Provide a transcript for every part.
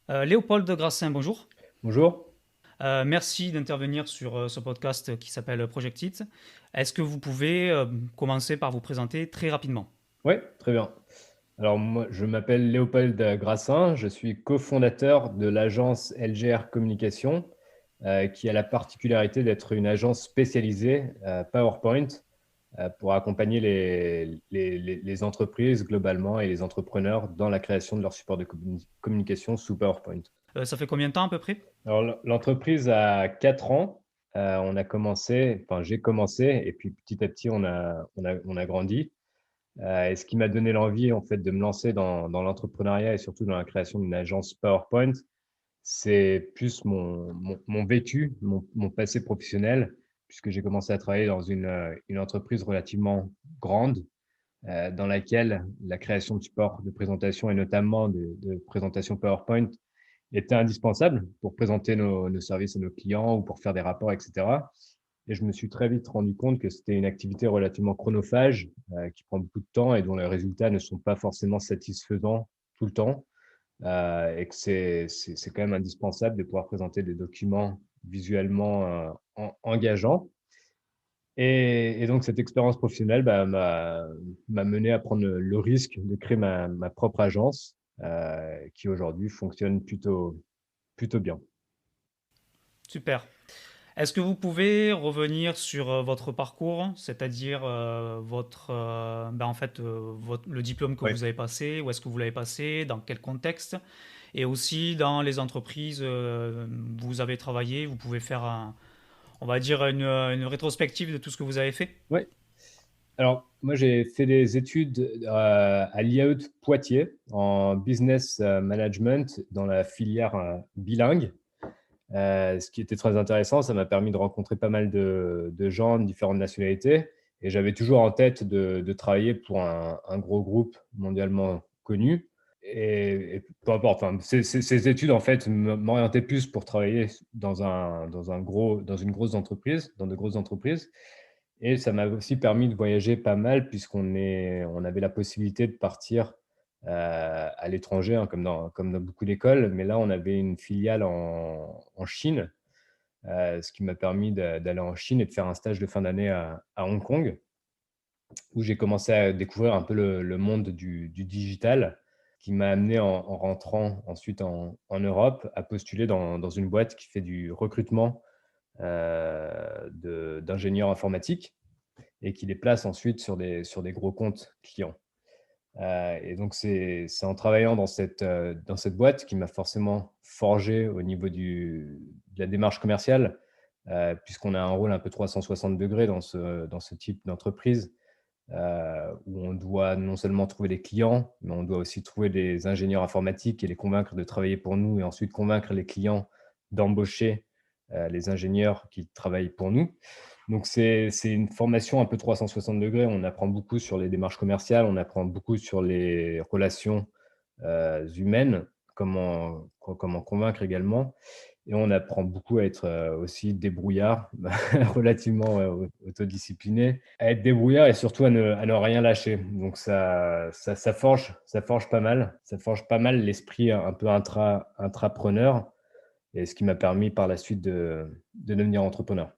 Léopold Grassin, bonjour. Bonjour. Merci d'intervenir sur ce podcast qui s'appelle Project It. Est-ce que vous pouvez commencer par vous présenter très rapidement? Oui, très bien. Alors moi, je m'appelle Léopold Grassin, je suis cofondateur de l'agence LGR Communication, qui a la particularité d'être une agence spécialisée PowerPoint pour accompagner les entreprises globalement et les entrepreneurs dans la création de leur support de communication sous PowerPoint. Ça fait combien de temps à peu près? Alors l'entreprise a 4 ans. On a commencé, enfin j'ai commencé et puis petit à petit on a grandi. Et ce qui m'a donné l'envie, en fait, de me lancer dans l'entrepreneuriat et surtout dans la création d'une agence PowerPoint, c'est plus mon vécu, mon passé professionnel, puisque j'ai commencé à travailler dans une entreprise relativement grande, dans laquelle la création de support de présentation et notamment de présentation PowerPoint était indispensable pour présenter nos services à nos clients ou pour faire des rapports, etc. Et je me suis très vite rendu compte que c'était une activité relativement chronophage, qui prend beaucoup de temps et dont les résultats ne sont pas forcément satisfaisants tout le temps, et que c'est quand même indispensable de pouvoir présenter des documents visuellement, engageants. Et donc cette expérience professionnelle, bah, m'a mené à prendre le risque de créer ma propre agence, qui aujourd'hui fonctionne plutôt bien. Super. Est-ce que vous pouvez revenir sur votre parcours, c'est-à-dire le diplôme que Oui. vous avez passé, où est-ce que vous l'avez passé, dans quel contexte, et aussi dans les entreprises où vous avez travaillé, vous pouvez faire on va dire une rétrospective de tout ce que vous avez fait. Ouais. Alors, moi, j'ai fait des études à l'IAE de Poitiers en business management dans la filière bilingue. Ce qui était très intéressant, ça m'a permis de rencontrer pas mal de gens de différentes nationalités. Et j'avais toujours en tête de travailler pour un gros groupe mondialement connu. Et peu importe, enfin, ces études, en fait, m'orientaient plus pour travailler dans une grosse entreprise, dans de grosses entreprises. Et ça m'a aussi permis de voyager pas mal on avait la possibilité de partir à l'étranger, hein, comme dans beaucoup d'écoles. Mais là, on avait une filiale en Chine, ce qui m'a permis d'aller en Chine et de faire un stage de fin d'année à Hong Kong, où j'ai commencé à découvrir un peu le monde du digital, qui m'a amené en rentrant ensuite en Europe à postuler dans une boîte qui fait du recrutement d'ingénieurs informatiques et qui les place ensuite sur des gros comptes clients. Et donc c'est en travaillant dans cette boîte qui m'a forcément forgé au niveau de la démarche commerciale, puisqu'on a un rôle un peu 360 degrés dans ce type d'entreprise, où on doit non seulement trouver des clients, mais on doit aussi trouver des ingénieurs informatiques et les convaincre de travailler pour nous et ensuite convaincre les clients d'embaucher les ingénieurs qui travaillent pour nous. Donc c'est une formation un peu 360 degrés. On apprend beaucoup sur les démarches commerciales, on apprend beaucoup sur les relations humaines, comment convaincre également. Et on apprend beaucoup à être aussi débrouillard, relativement autodiscipliné, à être débrouillard et surtout à ne rien lâcher. Donc ça forge pas mal. Ça forge pas mal l'esprit un peu intrapreneur, et ce qui m'a permis par la suite de devenir entrepreneur.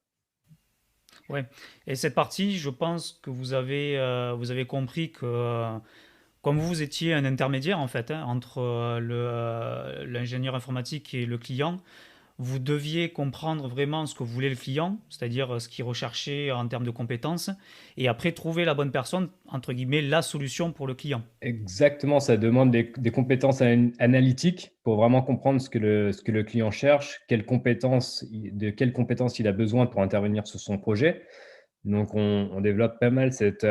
Ouais. Et cette partie, je pense que vous avez compris que comme vous étiez un intermédiaire en fait entre l'ingénieur informatique et le client, vous deviez comprendre vraiment ce que voulait le client, c'est-à-dire ce qu'il recherchait en termes de compétences, et après trouver la bonne personne, entre guillemets, la solution pour le client. Exactement, ça demande des compétences analytiques pour vraiment comprendre ce que le client cherche, de quelles compétences il a besoin pour intervenir sur son projet. Donc on développe pas mal cet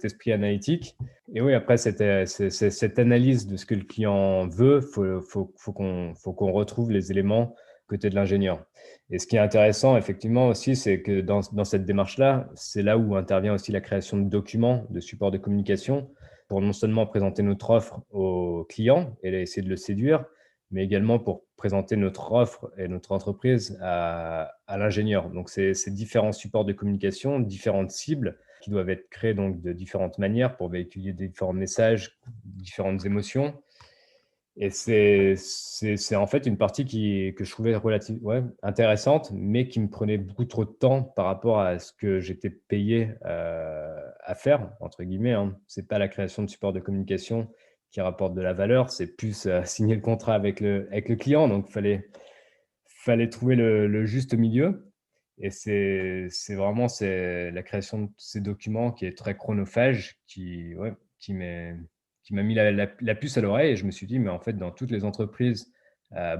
esprit analytique. Et oui, après cette analyse de ce que le client veut, faut qu'on retrouve les éléments côté de l'ingénieur. Et ce qui est intéressant effectivement aussi, c'est que dans cette démarche-là, c'est là où intervient aussi la création de documents, de supports de communication, pour non seulement présenter notre offre au client et essayer de le séduire, mais également pour présenter notre offre et notre entreprise à l'ingénieur. Donc, c'est différents supports de communication, différentes cibles qui doivent être créées donc de différentes manières pour véhiculer différents messages, différentes émotions. Et c'est en fait une partie que je trouvais ouais, intéressante, mais qui me prenait beaucoup trop de temps par rapport à ce que j'étais payé, à faire, entre guillemets, hein. C'est pas la création de support de communication qui rapporte de la valeur, c'est plus, signer le contrat avec le client. Donc fallait trouver le juste milieu, et c'est vraiment c'est la création de ces documents qui est très chronophage, qui ouais, qui m'a mis la puce à l'oreille, et je me suis dit: «Mais en fait, dans toutes les entreprises,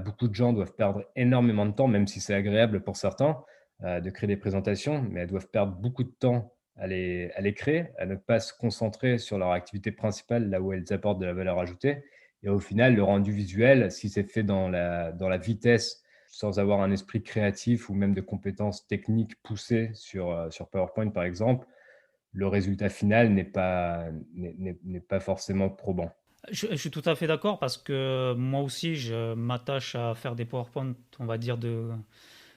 beaucoup de gens doivent perdre énormément de temps», même si c'est agréable pour certains, de créer des présentations, mais elles doivent perdre beaucoup de temps à les créer, à ne pas se concentrer sur leur activité principale, là où elles apportent de la valeur ajoutée. Et au final, le rendu visuel, si c'est fait dans la vitesse, sans avoir un esprit créatif ou même de compétences techniques poussées sur PowerPoint, par exemple, le résultat final n'est pas forcément probant. Je suis tout à fait d'accord parce que moi aussi, je m'attache à faire des PowerPoint, on va dire, de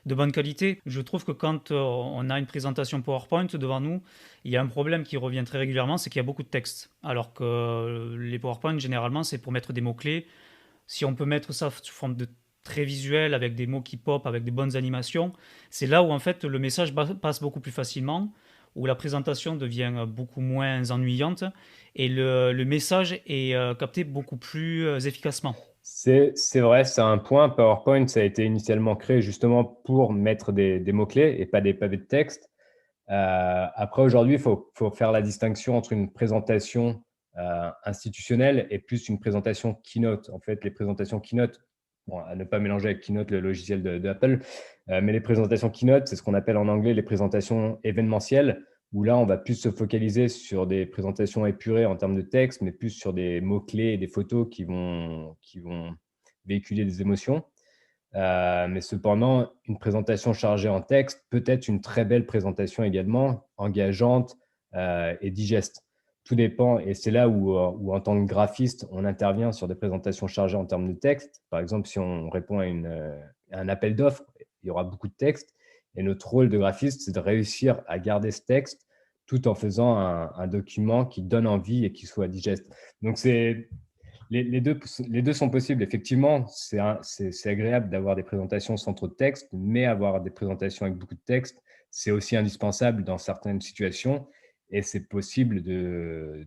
bonne qualité. Je trouve que quand on a une présentation PowerPoint devant nous, il y a un problème qui revient très régulièrement, c'est qu'il y a beaucoup de texte. Alors que les PowerPoint, généralement, c'est pour mettre des mots-clés. Si on peut mettre ça sous forme de très visuel, avec des mots qui pop, avec des bonnes animations, c'est là où en fait le message passe beaucoup plus facilement, où la présentation devient beaucoup moins ennuyante et le message est capté beaucoup plus efficacement. C'est vrai, c'est un point. PowerPoint, ça a été initialement créé justement pour mettre des mots-clés et pas des pavés de texte. Après, aujourd'hui, faut faire la distinction entre une présentation institutionnelle et plus une présentation keynote. En fait, les présentations keynote, bon, à ne pas mélanger avec Keynote, le logiciel d'Apple, mais les présentations keynote, c'est ce qu'on appelle en anglais les présentations événementielles, où là, on va plus se focaliser sur des présentations épurées en termes de texte, mais plus sur des mots-clés et des photos qui vont véhiculer des émotions. Mais cependant, une présentation chargée en texte peut être une très belle présentation également, engageante, et digeste. Tout dépend, et c'est là où en tant que graphiste, on intervient sur des présentations chargées en termes de texte. Par exemple, si on répond à un appel d'offres, il y aura beaucoup de texte, et notre rôle de graphiste, c'est de réussir à garder ce texte tout en faisant un document qui donne envie et qui soit digeste. Donc c'est les deux sont possibles. Effectivement, c'est agréable d'avoir des présentations sans trop de texte, mais avoir des présentations avec beaucoup de texte, c'est aussi indispensable dans certaines situations, et c'est possible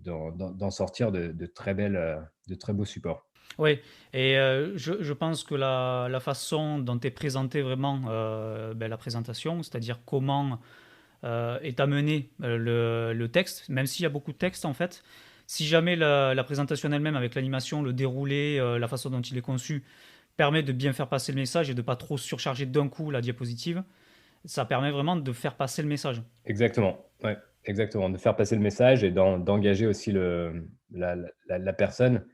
d'en sortir de très beaux supports. Oui, et je pense que la façon dont est présentée vraiment la présentation, c'est-à-dire comment est amené le texte, même s'il y a beaucoup de texte en fait, si jamais la présentation elle-même avec l'animation, le déroulé, la façon dont il est conçu, permet de bien faire passer le message et de pas trop surcharger d'un coup la diapositive, ça permet vraiment de faire passer le message. Exactement, ouais, exactement. De faire passer le message et d'engager aussi la personne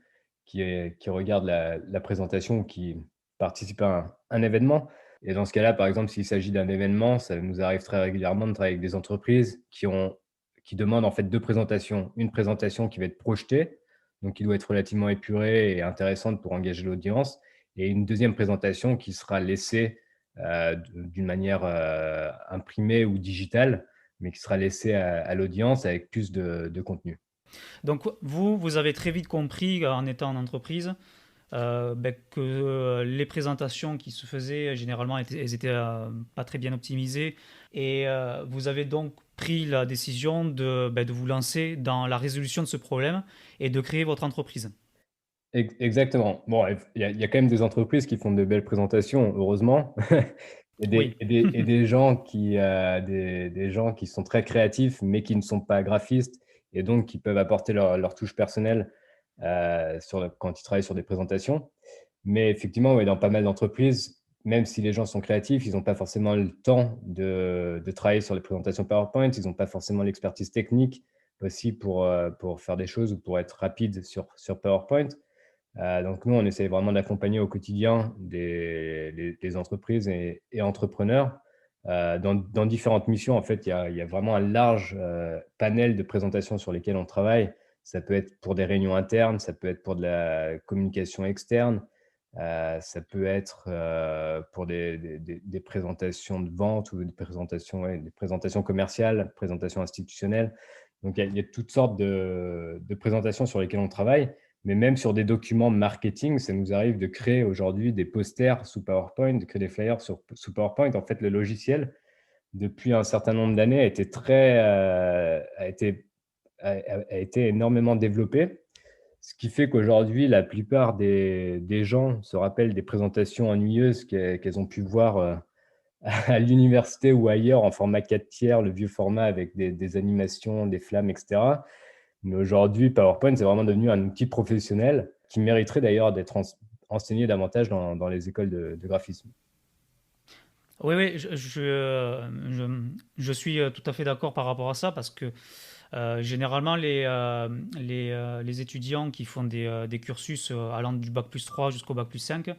qui regarde la présentation ou qui participe à un événement. Et dans ce cas-là, par exemple, s'il s'agit d'un événement, ça nous arrive très régulièrement de travailler avec des entreprises qui demandent en fait 2 présentations. Une présentation qui va être projetée, donc qui doit être relativement épurée et intéressante pour engager l'audience, et une deuxième présentation qui sera laissée, d'une manière, imprimée ou digitale, mais qui sera laissée à l'audience avec plus de contenu. Donc vous avez très vite compris en étant en entreprise que les présentations qui se faisaient, généralement, elles étaient pas très bien optimisées. Et vous avez donc pris la décision de vous lancer dans la résolution de ce problème et de créer votre entreprise. Exactement. Bon, il y a quand même des entreprises qui font de belles présentations, heureusement, Oui. et des gens qui sont très créatifs, mais qui ne sont pas graphistes, et donc qui peuvent apporter leur touche personnelle, quand ils travaillent sur des présentations. Mais effectivement, ouais, dans pas mal d'entreprises, même si les gens sont créatifs, ils n'ont pas forcément le temps de travailler sur les présentations PowerPoint. Ils n'ont pas forcément l'expertise technique aussi pour faire des choses ou pour être rapide sur PowerPoint. Donc nous, on essaie vraiment d'accompagner au quotidien les entreprises et entrepreneurs, dans différentes missions. En fait, il y a vraiment un large, panel de présentations sur lesquelles on travaille. Ça peut être pour des réunions internes, ça peut être pour de la communication externe, ça peut être, pour des présentations de vente ou des présentations, ouais, des présentations commerciales, présentations institutionnelles. Donc il y a toutes sortes de présentations sur lesquelles on travaille. Mais même sur des documents marketing, ça nous arrive de créer aujourd'hui des posters sous PowerPoint, de créer des flyers sous PowerPoint. En fait, le logiciel, depuis un certain nombre d'années, a été énormément développé. Ce qui fait qu'aujourd'hui, la plupart des gens se rappellent des présentations ennuyeuses qu'elles ont pu voir à l'université ou ailleurs en format 4 tiers, le vieux format avec des animations, des flammes, etc. Mais aujourd'hui, PowerPoint, c'est vraiment devenu un outil professionnel qui mériterait d'ailleurs d'être enseigné davantage dans les écoles de graphisme. Oui, oui, je suis tout à fait d'accord par rapport à ça parce que généralement, les étudiants qui font des cursus allant du bac plus 3 jusqu'au bac plus 5,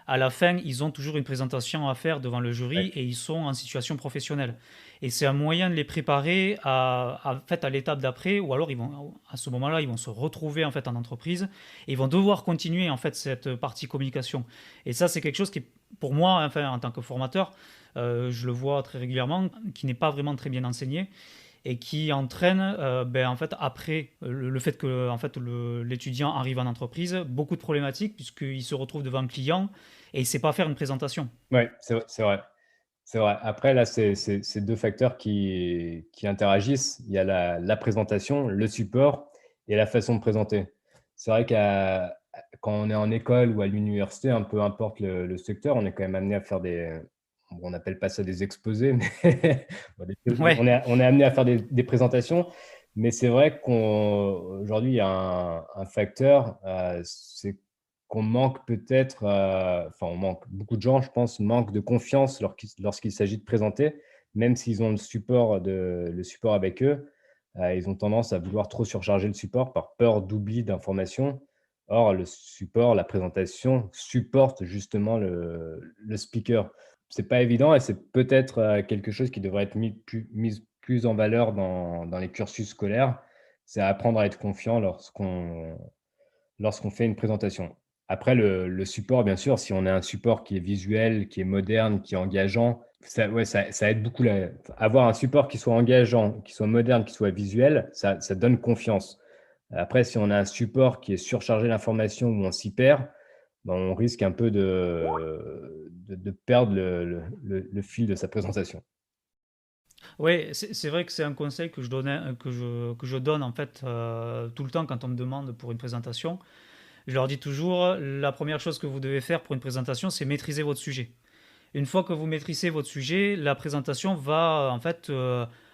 à la fin, ils ont toujours une présentation à faire devant le jury Ouais, et ils sont en situation professionnelle. Et c'est un moyen de les préparer en fait, à l'étape d'après, ou alors à ce moment-là, ils vont se retrouver en fait en entreprise et ils vont devoir continuer en fait cette partie communication. Et ça, c'est quelque chose qui, pour moi, enfin, en tant que formateur, je le vois très régulièrement, qui n'est pas vraiment très bien enseigné et qui entraîne ben, en fait, après le fait que en fait, l'étudiant arrive en entreprise, beaucoup de problématiques puisqu'il se retrouve devant un client et il ne sait pas faire une présentation. ouais, c'est vrai. C'est vrai. Après, là, c'est deux facteurs qui interagissent. Il y a la présentation, le support et la façon de présenter. C'est vrai quand on est en école ou à l'université, un peu importe le secteur, on est quand même amené à faire bon, on n'appelle pas ça des exposés, mais bon, Ouais, on est amené à faire des présentations. Mais c'est vrai qu'aujourd'hui, il y a un facteur, c'est qu'on manque peut-être, enfin on manque, beaucoup de gens, je pense, manquent de confiance lorsqu'il s'agit de présenter, même s'ils ont le support avec eux, ils ont tendance à vouloir trop surcharger le support par peur d'oubli d'informations. Or, le support, la présentation supporte justement le speaker. C'est pas évident et c'est peut-être quelque chose qui devrait être mis plus en valeur dans les cursus scolaires. C'est apprendre à être confiant lorsqu'on fait une présentation. Après, le support, bien sûr, si on a un support qui est visuel, qui est moderne, qui est engageant, ouais, ça aide beaucoup. Avoir un support qui soit engageant, qui soit moderne, qui soit visuel, ça donne confiance. Après, si on a un support qui est surchargé d'informations où on s'y perd, ben, on risque un peu de perdre le fil de sa présentation. ouais, c'est vrai que c'est un conseil que je donnais, que je donne en fait tout le temps quand on me demande pour une présentation. Je leur dis toujours, la première chose que vous devez faire pour une présentation, c'est maîtriser votre sujet. Une fois que vous maîtrisez votre sujet, la présentation va en fait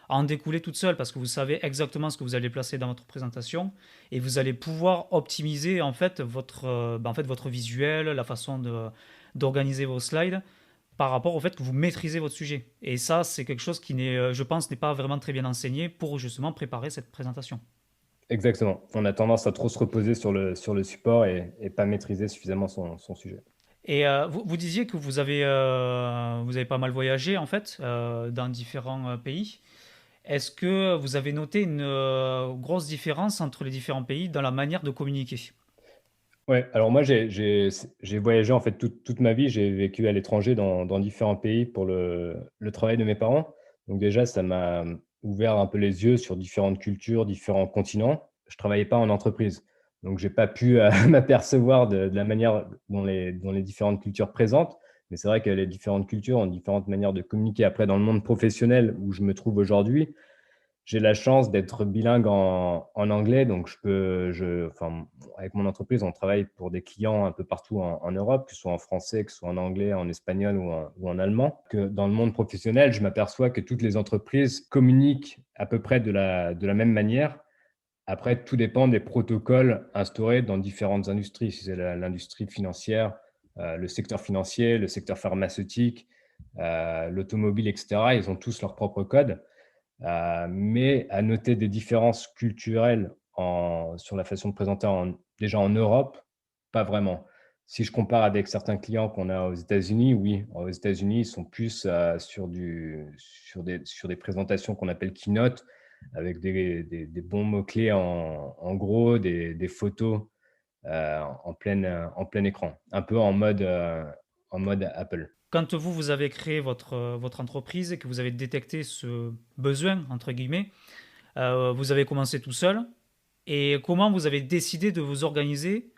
en découler toute seule parce que vous savez exactement ce que vous allez placer dans votre présentation et vous allez pouvoir optimiser en fait votre visuel, la façon d'organiser vos slides par rapport au fait que vous maîtrisez votre sujet. Et ça, c'est quelque chose qui je pense, n'est pas vraiment très bien enseigné pour justement préparer cette présentation. Exactement. On a tendance à trop se reposer sur le support et pas maîtriser suffisamment son sujet. Et vous disiez que vous avez pas mal voyagé en fait dans différents pays. Est-ce que vous avez noté une grosse différence entre les différents pays dans la manière de communiquer? Ouais, alors moi, j'ai voyagé en fait toute ma vie. J'ai vécu à l'étranger dans différents pays pour le travail de mes parents. Donc déjà, ça m'a ouvert un peu les yeux sur différentes cultures, différents continents. Je travaillais pas en entreprise, donc j'ai pas pu m'apercevoir de la manière dont les différentes cultures présentent. Mais c'est vrai que les différentes cultures ont différentes manières de communiquer. Après, dans le monde professionnel où je me trouve aujourd'hui, j'ai la chance d'être bilingue en anglais, donc enfin, avec mon entreprise, on travaille pour des clients un peu partout en Europe, que ce soit en français, que ce soit en anglais, en espagnol ou en allemand. Que dans le monde professionnel, je m'aperçois que toutes les entreprises communiquent à peu près de la même manière. Après, tout dépend des protocoles instaurés dans différentes industries. Si c'est l'industrie financière, le secteur financier, le secteur pharmaceutique, l'automobile, etc., ils ont tous leurs propres codes. Mais à noter des différences culturelles sur la façon de présenter déjà en Europe, pas vraiment. Si je compare avec certains clients qu'on a aux États-Unis, oui, aux États-Unis, ils sont plus sur des présentations qu'on appelle keynote, avec des bons mots-clés en gros, des photos en plein écran, un peu en mode Apple. Quand vous avez créé votre entreprise et que vous avez détecté ce besoin, entre guillemets, vous avez commencé tout seul Et comment vous avez décidé de vous organiser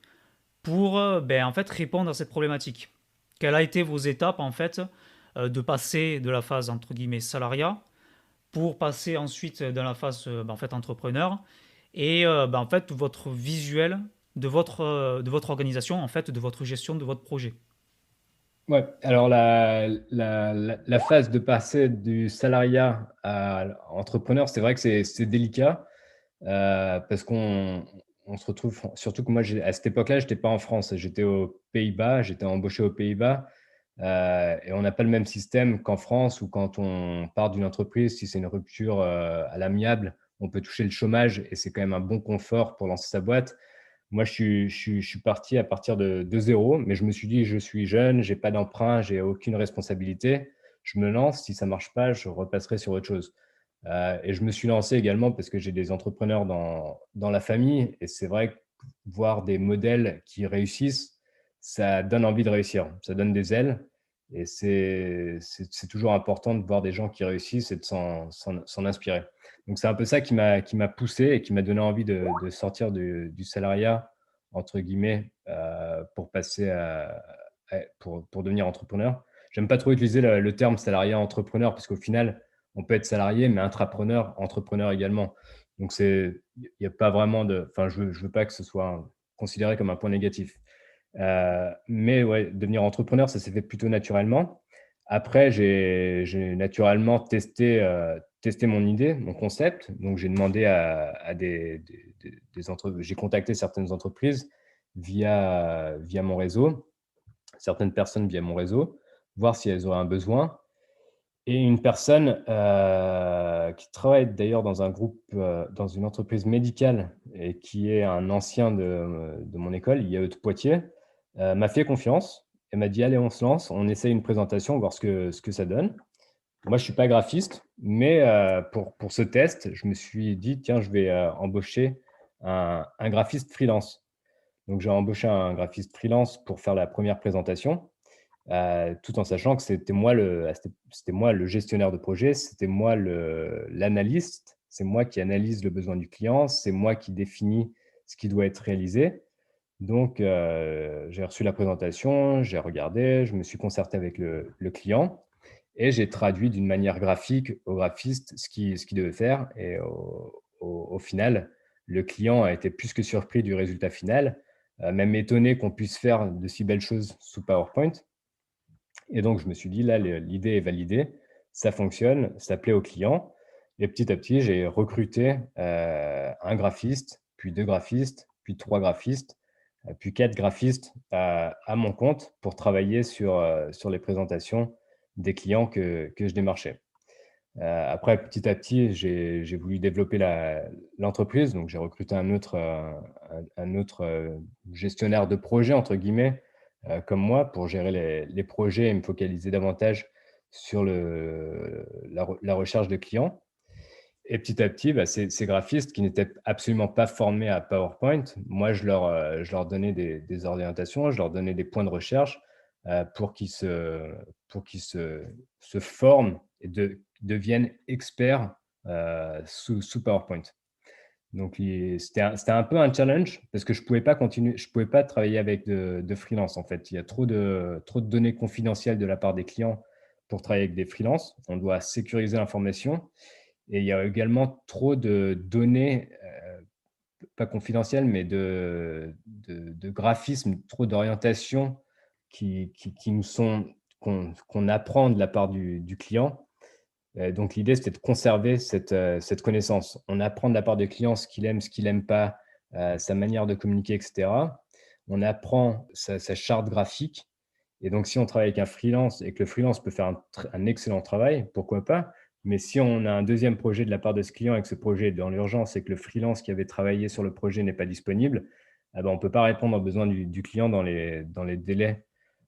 pour en fait, répondre à cette problématique? Quelles ont été vos étapes en fait de passer de la phase entre guillemets salariat pour passer ensuite dans la phase en fait, entrepreneur et en fait, votre visuel de votre organisation, en fait, de votre gestion de votre projet? Ouais, alors la phase de passer du salariat à entrepreneur, c'est vrai que c'est délicat, parce qu'on se retrouve surtout que moi, à cette époque-là, j'étais pas en France, j'étais aux Pays-Bas, j'étais embauché aux Pays-Bas, et on n'a pas le même système qu'en France où quand on part d'une entreprise, si c'est une rupture, à l'amiable, on peut toucher le chômage et c'est quand même un bon confort pour lancer sa boîte. Moi, je suis parti à partir de 0, mais je me suis dit: «Je suis jeune, j'ai pas d'emprunt, j'ai aucune responsabilité. Je me lance, si ça marche pas, je repasserai sur autre chose». Et je me suis lancé également parce que j'ai des entrepreneurs dans la famille et c'est vrai que voir des modèles qui réussissent, ça donne envie de réussir. Ça donne des ailes et c'est toujours important de voir des gens qui réussissent et de s'en inspirer. Donc c'est un peu ça qui m'a poussé et qui m'a donné envie de sortir du «salariat» entre guillemets, pour passer pour devenir entrepreneur. J'aime pas trop utiliser le terme salariat entrepreneur parce qu'au final, on peut être salarié, mais intrapreneur, entrepreneur également. Donc il y a pas vraiment enfin, je veux pas que ce soit considéré comme un point négatif. Mais ouais, devenir entrepreneur, ça s'est fait plutôt naturellement. Après, j'ai naturellement testé mon idée, mon concept. Donc, j'ai demandé à j'ai contacté certaines entreprises via mon réseau, certaines personnes via mon réseau, voir si elles auraient un besoin. Et une personne, qui travaille d'ailleurs dans un groupe, dans une entreprise médicale et qui est un ancien de mon école, IAE de Poitiers, m'a fait confiance et m'a dit: «Allez, on se lance, on essaye une présentation, voir ce que ça donne». Moi, je suis pas graphiste, mais pour ce test, je me suis dit: «Tiens, je vais, embaucher un graphiste freelance». Donc j'ai embauché un graphiste freelance pour faire la première présentation. Tout en sachant que c'était moi le gestionnaire de projet, c'était moi l'analyste, c'est moi qui analyse le besoin du client, c'est moi qui définis ce qui doit être réalisé. Donc j'ai reçu la présentation, j'ai regardé, je me suis concerté avec le client et j'ai traduit d'une manière graphique au graphiste ce qu'il devait faire et au final, le client a été plus que surpris du résultat final, même étonné qu'on puisse faire de si belles choses sous PowerPoint. Et donc, je me suis dit: «Là, l'idée est validée, ça fonctionne, ça plaît aux clients» et petit à petit, j'ai recruté, un graphiste, puis 2 graphistes, puis 3 graphistes, puis 4 graphistes à mon compte pour travailler sur les présentations des clients que je démarchais. Après, petit à petit, j'ai voulu développer l'entreprise, donc j'ai recruté un autre «gestionnaire de projet» entre guillemets, comme moi pour gérer les projets et me focaliser davantage sur la recherche de clients et petit à petit, bah, ces graphistes qui n'étaient absolument pas formés à PowerPoint, moi je leur donnais des orientations, je leur donnais des points de recherche, pour qu'ils se forment et deviennent experts, sous PowerPoint. Donc c'était un peu un challenge parce que je pouvais pas travailler avec de freelance, en fait. Il y a trop de données confidentielles de la part des clients pour travailler avec des freelances. On doit sécuriser l'information et il y a également trop de données, pas confidentielles, mais de graphismes, trop d'orientations qui nous sont qu'on apprend de la part du client. Donc l'idée, c'était de conserver cette connaissance. On apprend de la part des clients ce qu'il aime pas, sa manière de communiquer et cetera. On apprend sa charte graphique et donc si on travaille avec un freelance et que le freelance peut faire un excellent travail, pourquoi pas? Mais si on a un deuxième projet de la part de ce client et que ce projet est dans l'urgence et que le freelance qui avait travaillé sur le projet n'est pas disponible, ah bah, on ne peut pas répondre aux besoins du client dans les délais,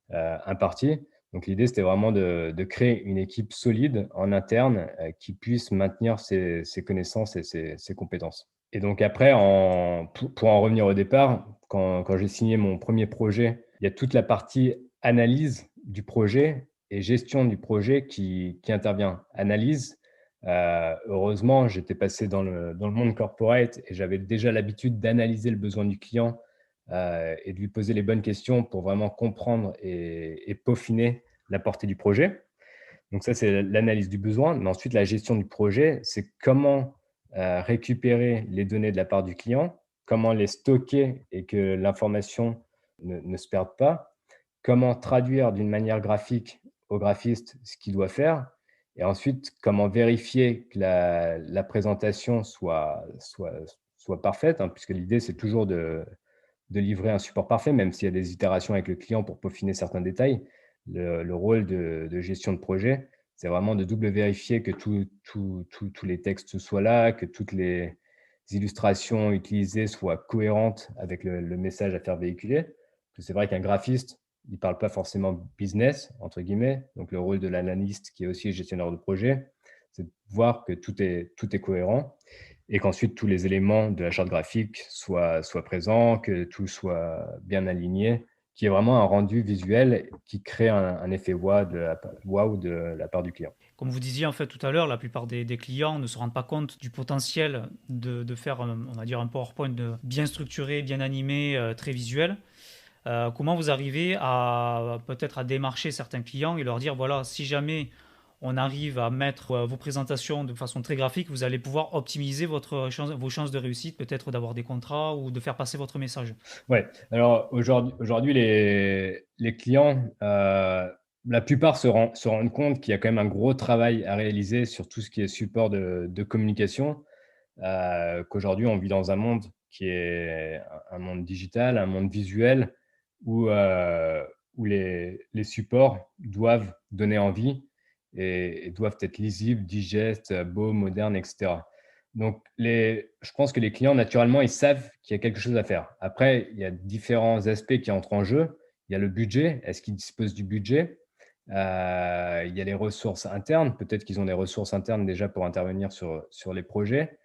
impartis. Donc l'idée, c'était vraiment de créer une équipe solide en interne, qui puisse maintenir ses connaissances et ses compétences. Et donc après, pour en revenir au départ, quand j'ai signé mon premier projet, il y a toute la partie analyse du projet et gestion du projet qui intervient. Analyse, Heureusement, j'étais passé dans le monde corporate et j'avais déjà l'habitude d'analyser le besoin du client, et de lui poser les bonnes questions pour vraiment comprendre et peaufiner la portée du projet. Donc ça, c'est l'analyse du besoin. Mais ensuite, la gestion du projet, c'est comment, récupérer les données de la part du client, comment les stocker et que l'information ne se perde pas, comment traduire d'une manière graphique au graphiste ce qu'il doit faire et ensuite comment vérifier que la présentation soit parfaite, hein, puisque l'idée, c'est toujours de livrer un support parfait, même s'il y a des itérations avec le client pour peaufiner certains détails. Le rôle de gestion de projet, c'est vraiment de double vérifier que tous les textes soient là, que toutes les illustrations utilisées soient cohérentes avec le message à faire véhiculer. Parce que c'est vrai qu'un graphiste, il ne parle pas forcément business, entre guillemets. Donc, le rôle de l'analyste, qui est aussi gestionnaire de projet, c'est de voir que tout est cohérent et qu'ensuite tous les éléments de la charte graphique soient présents, que tout soit bien aligné, qu'il y ait vraiment un rendu visuel qui crée un effet wow de la part du client. Comme vous disiez en fait tout à l'heure, la plupart des clients ne se rendent pas compte du potentiel de faire, on va dire, un PowerPoint bien structuré, bien animé, très visuel. Comment vous arrivez à peut-être à démarcher certains clients et leur dire, voilà, si jamais on arrive à mettre vos présentations de façon très graphique, vous allez pouvoir optimiser vos chances de réussite, peut-être d'avoir des contrats ou de faire passer votre message. Ouais, alors aujourd'hui, les clients, la plupart se rendent compte qu'il y a quand même un gros travail à réaliser sur tout ce qui est support de communication, qu'aujourd'hui on vit dans un monde qui est un monde digital, un monde visuel où, où les supports doivent donner envie et doivent être lisibles, digestes, beaux, modernes, et cetera. Donc je pense que les clients, naturellement, ils savent qu'il y a quelque chose à faire. Après, il y a différents aspects qui entrent en jeu. Il y a le budget. Est-ce qu'ils disposent du budget? Il y a les ressources internes. Peut-être qu'ils ont des ressources internes déjà pour intervenir sur les projets.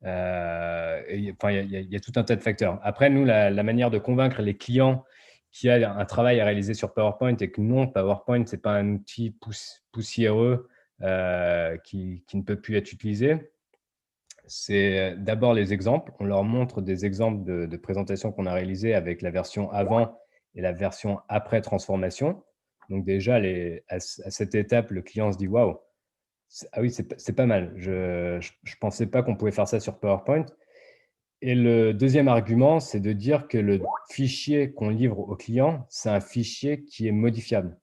Enfin, il y a tout un tas de facteurs. Après, nous, la manière de convaincre les clients qu'il y a un travail à réaliser sur PowerPoint et que non, PowerPoint, c'est pas un outil poussiéreux qui ne peut plus être utilisé, c'est d'abord les exemples. On leur montre des exemples de présentations qu'on a réalisées avec la version avant et la version après transformation. Donc déjà, à cette étape, le client se dit: «Waouh, ah oui, c'est pas mal. Je pensais pas qu'on pouvait faire ça sur PowerPoint». Et le deuxième argument, c'est de dire que le fichier qu'on livre au client, c'est un fichier qui est modifiable.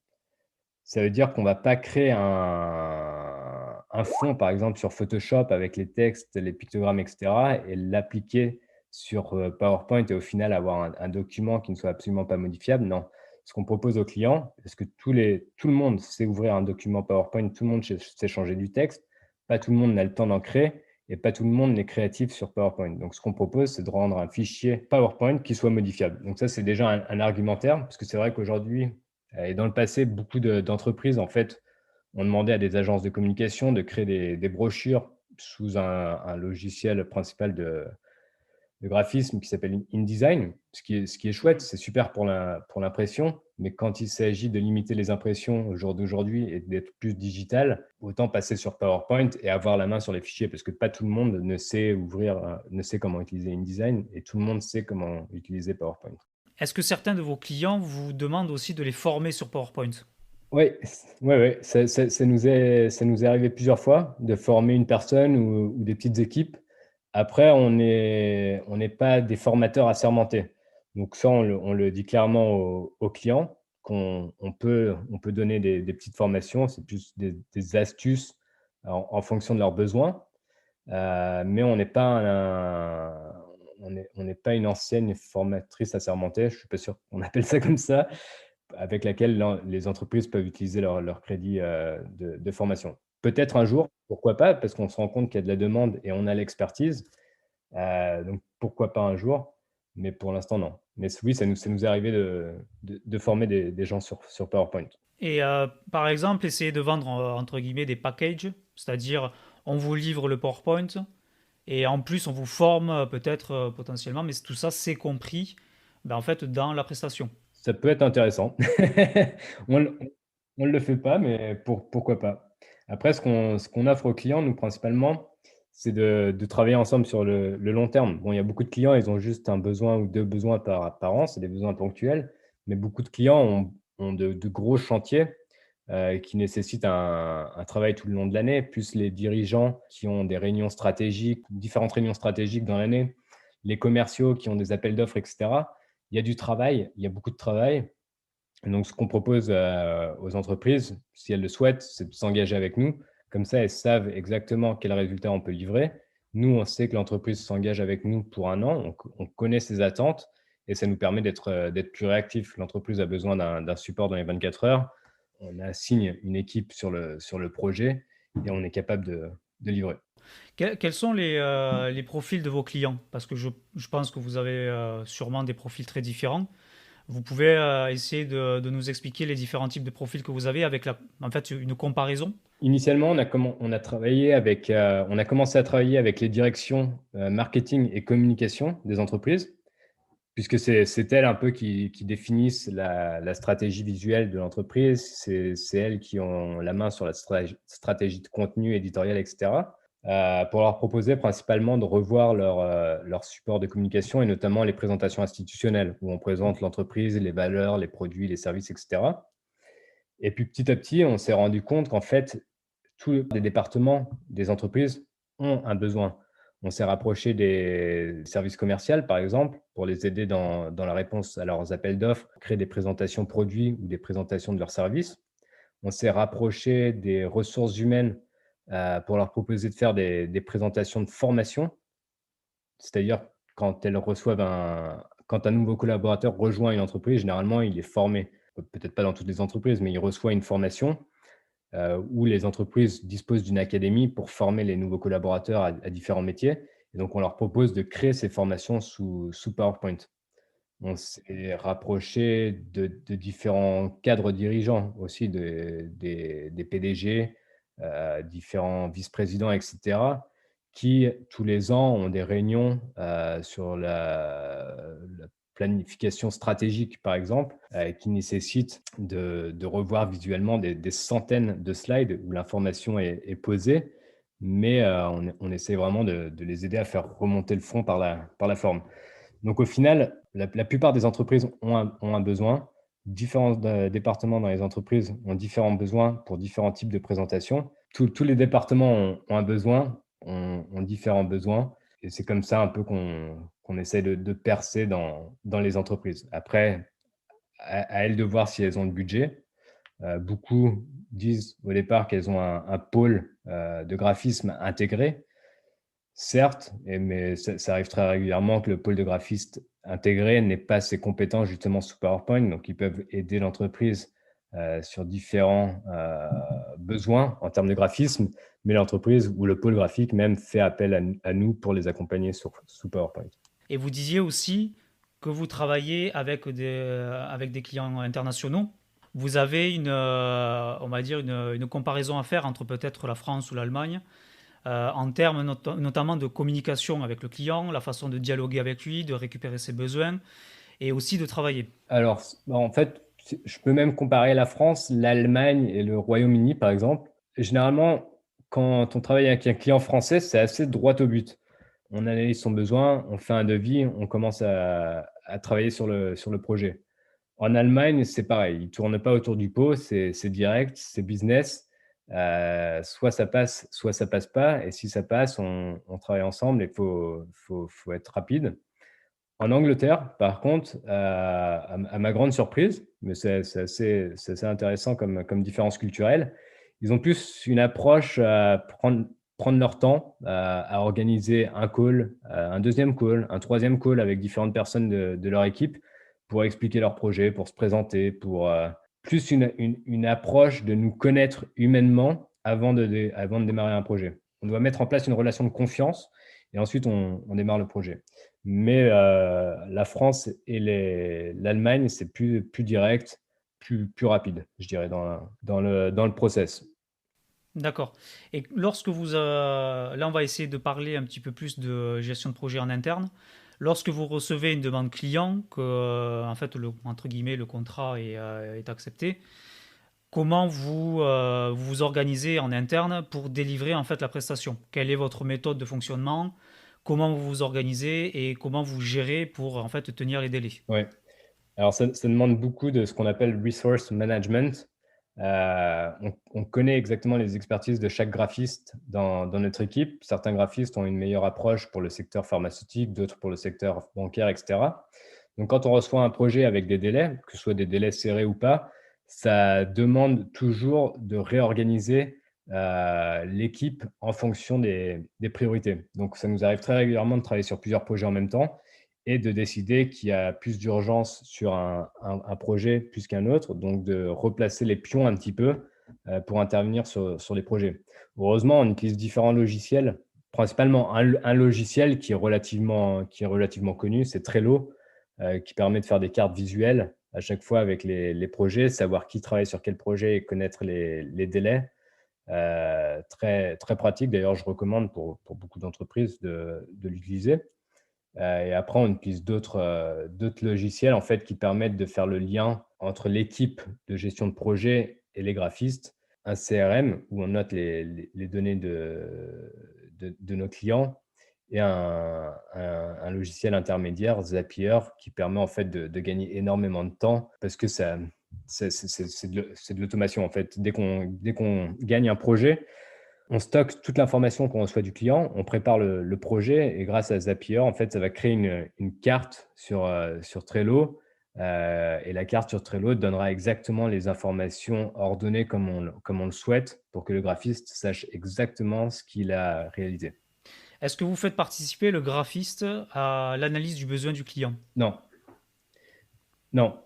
Ça veut dire qu'on va pas créer un fond, par exemple, sur Photoshop avec les textes, les pictogrammes, et cetera et l'appliquer sur, PowerPoint et au final avoir un document qui ne soit absolument pas modifiable. Non. Ce qu'on propose aux clients, parce que tout le monde sait ouvrir un document PowerPoint, tout le monde sait changer du texte, pas tout le monde n'a le temps d'en créer et pas tout le monde n'est créatif sur PowerPoint. Donc ce qu'on propose, c'est de rendre un fichier PowerPoint qui soit modifiable. Donc ça, c'est déjà un argumentaire, parce que c'est vrai qu'aujourd'hui, et dans le passé, beaucoup d'entreprises, en fait, ont demandé à des agences de communication de créer des brochures sous un logiciel principal de graphisme qui s'appelle InDesign, ce qui est chouette, c'est super pour l'impression, mais quand il s'agit de limiter les impressions au jour d'aujourd'hui et d'être plus digital, autant passer sur PowerPoint et avoir la main sur les fichiers parce que pas tout le monde ne sait comment utiliser InDesign et tout le monde sait comment utiliser PowerPoint. Est-ce que certains de vos clients vous demandent aussi de les former sur PowerPoint? Oui, ouais, ouais, ça nous est arrivé plusieurs fois de former une personne ou des petites équipes. Après, on n'est pas des formateurs assermentés. Donc ça, on le dit clairement aux clients qu'on peut donner des petites formations. C'est plus des astuces en fonction de leurs besoins. Mais on n'est pas une ancienne formatrice assermentée. Je suis pas sûr qu'on appelle ça comme ça, avec laquelle les entreprises peuvent utiliser leur crédit, de formation. Peut-être un jour, pourquoi pas? Parce qu'on se rend compte qu'il y a de la demande et on a l'expertise, donc pourquoi pas un jour? Mais pour l'instant, non. Mais oui, ça nous est arrivé de former des gens sur PowerPoint. Et par exemple, essayer de vendre entre guillemets des packages, c'est-à-dire on vous livre le PowerPoint et en plus on vous forme peut-être potentiellement, mais tout ça c'est compris ben, en fait dans la prestation. Ça peut être intéressant. On le fait pas, mais pourquoi pas? Après, ce qu'on offre aux clients, nous, principalement, c'est de travailler ensemble sur le long terme. Bon, il y a beaucoup de clients, ils ont juste un besoin ou 2 besoins par an, c'est des besoins ponctuels, mais beaucoup de clients ont de gros chantiers, qui nécessitent un travail tout le long de l'année, plus les dirigeants qui ont des réunions stratégiques, différentes réunions stratégiques dans l'année, les commerciaux qui ont des appels d'offres et cetera. Il y a du travail, il y a beaucoup de travail. Et donc, ce qu'on propose, aux entreprises, si elles le souhaitent, c'est de s'engager avec nous. Comme ça, elles savent exactement quel résultat on peut livrer. Nous, on sait que l'entreprise s'engage avec nous pour 1 an, on connaît ses attentes et ça nous permet d'être plus réactifs. L'entreprise a besoin d'un support dans les 24 heures. On assigne une équipe sur le projet et on est capable de livrer. Quels sont les profils de vos clients? Parce que je pense que vous avez sûrement des profils très différents. Vous pouvez essayer de nous expliquer les différents types de profils que vous avez avec en fait, une comparaison? Initialement, on a travaillé avec, on a commencé à travailler avec les directions, marketing et communication des entreprises, puisque c'est elles un peu qui définissent la stratégie visuelle de l'entreprise. C'est elles qui ont la main sur la stratégie de contenu éditorial et cetera, pour leur proposer principalement de revoir leur support de communication et notamment les présentations institutionnelles où on présente l'entreprise, les valeurs, les produits, les services et cetera. Et puis petit à petit, on s'est rendu compte qu'en fait, tous les départements des entreprises ont un besoin. On s'est rapproché des services commerciaux, par exemple, pour les aider dans la réponse à leurs appels d'offres, créer des présentations produits ou des présentations de leurs services. On s'est rapproché des ressources humaines pour leur proposer de faire des présentations de formation, c'est-à-dire quand elles reçoivent quand un nouveau collaborateur rejoint une entreprise, généralement, il est formé. Peut-être pas dans toutes les entreprises, mais il reçoit une formation où les entreprises disposent d'une académie pour former les nouveaux collaborateurs à différents métiers. Et donc, on leur propose de créer ces formations sous PowerPoint. On s'est rapproché de différents cadres dirigeants aussi, des PDG, différents vice-présidents, et cetera, qui, tous les ans, ont des réunions sur la planification stratégique, par exemple, qui nécessitent de revoir visuellement des centaines de slides où l'information est posée, mais on essaie vraiment de les aider à faire remonter le fond par la forme. Donc au final, la plupart des entreprises ont un besoin. Différents départements dans les entreprises ont différents besoins pour différents types de présentations. Tous les départements ont un besoin, ont différents besoins et c'est comme ça un peu qu'on essaie de percer dans les entreprises. Après, à elles de voir si elles ont le budget. Beaucoup disent au départ qu'elles ont un pôle de graphisme intégré. Certes, mais ça arrive très régulièrement que le pôle de graphiste intégré n'ait pas ses compétences justement sous PowerPoint, donc ils peuvent aider l'entreprise sur différents besoins en termes de graphisme, mais l'entreprise ou le pôle graphique même fait appel à nous pour les accompagner sous PowerPoint. Et vous disiez aussi que vous travaillez avec des clients internationaux. Vous avez on va dire une comparaison à faire entre peut-être la France ou l'Allemagne en termes notamment de communication avec le client, la façon de dialoguer avec lui, de récupérer ses besoins et aussi de travailler. Alors, en fait, je peux même comparer la France, l'Allemagne et le Royaume-Uni, par exemple. Généralement, quand on travaille avec un client français, c'est assez droit au but. On analyse son besoin, on fait un devis, on commence à travailler sur le projet. En Allemagne, c'est pareil, ils ne tournent pas autour du pot, c'est direct, c'est business. Soit ça passe, soit ça passe pas. Et si ça passe, on travaille ensemble et faut être rapide. En Angleterre, par contre, à ma grande surprise, mais c'est assez intéressant comme différence culturelle, ils ont plus une approche à prendre leur temps, à organiser un call, un deuxième call, un troisième call avec différentes personnes de leur équipe pour expliquer leur projet, pour se présenter, pour plus une approche de nous connaître humainement avant de démarrer un projet. On doit mettre en place une relation de confiance et ensuite on démarre le projet. Mais la France et l'Allemagne, c'est plus direct, plus rapide, je dirais, dans le process. D'accord. Et lorsque là, on va essayer de parler un petit peu plus de gestion de projet en interne. Lorsque vous recevez une demande client, que en fait, entre guillemets, le contrat est accepté, comment vous vous organisez en interne pour délivrer en fait la prestation? Quelle est votre méthode de fonctionnement? Comment vous vous organisez et comment vous gérez pour en fait tenir les délais? Ouais. Alors ça demande beaucoup de ce qu'on appelle resource management. On connaît exactement les expertises de chaque graphiste dans notre équipe. Certains graphistes ont une meilleure approche pour le secteur pharmaceutique, d'autres pour le secteur bancaire, et cetera. Donc quand on reçoit un projet avec des délais, que ce soit des délais serrés ou pas, ça demande toujours de réorganiser, l'équipe en fonction des priorités. Donc ça nous arrive très régulièrement de travailler sur plusieurs projets en même temps et de décider qu'il y a plus d'urgence sur un projet plus qu'un autre, donc de replacer les pions un petit peu, pour intervenir sur les projets. Heureusement, on utilise différents logiciels, principalement un logiciel qui est relativement connu, c'est Trello, qui permet de faire des cartes visuelles à chaque fois avec les projets, savoir qui travaille sur quel projet et connaître les délais. Très, très pratique. D'ailleurs, je recommande pour beaucoup d'entreprises de l'utiliser. Et après, on utilise d'autres logiciels en fait, qui permettent de faire le lien entre l'équipe de gestion de projet et les graphistes. Un CRM où on note les données de nos clients et un logiciel intermédiaire, Zapier, qui permet en fait de gagner énormément de temps parce que c'est de l'automation en fait. Dès qu'on gagne un projet, on stocke toute l'information qu'on reçoit du client, on prépare le projet et grâce à Zapier, en fait, ça va créer une carte sur Trello, et la carte sur Trello donnera exactement les informations ordonnées comme on le souhaite pour que le graphiste sache exactement ce qu'il a réalisé. Est-ce que vous faites participer le graphiste à l'analyse du besoin du client? Non, non,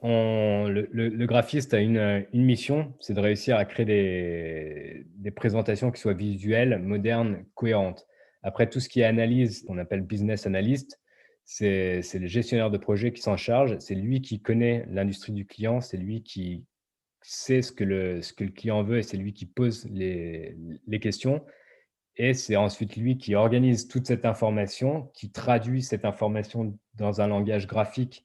le graphiste a une mission, c'est de réussir à créer des présentations qui soient visuelles, modernes, cohérentes. Après, tout ce qui est analyse, qu'on appelle business analyst, c'est le gestionnaire de projet qui s'en charge. C'est lui qui connaît l'industrie du client, c'est lui qui sait ce que le client veut et c'est lui qui pose les questions. Et c'est ensuite lui qui organise toute cette information, qui traduit cette information dans un langage graphique,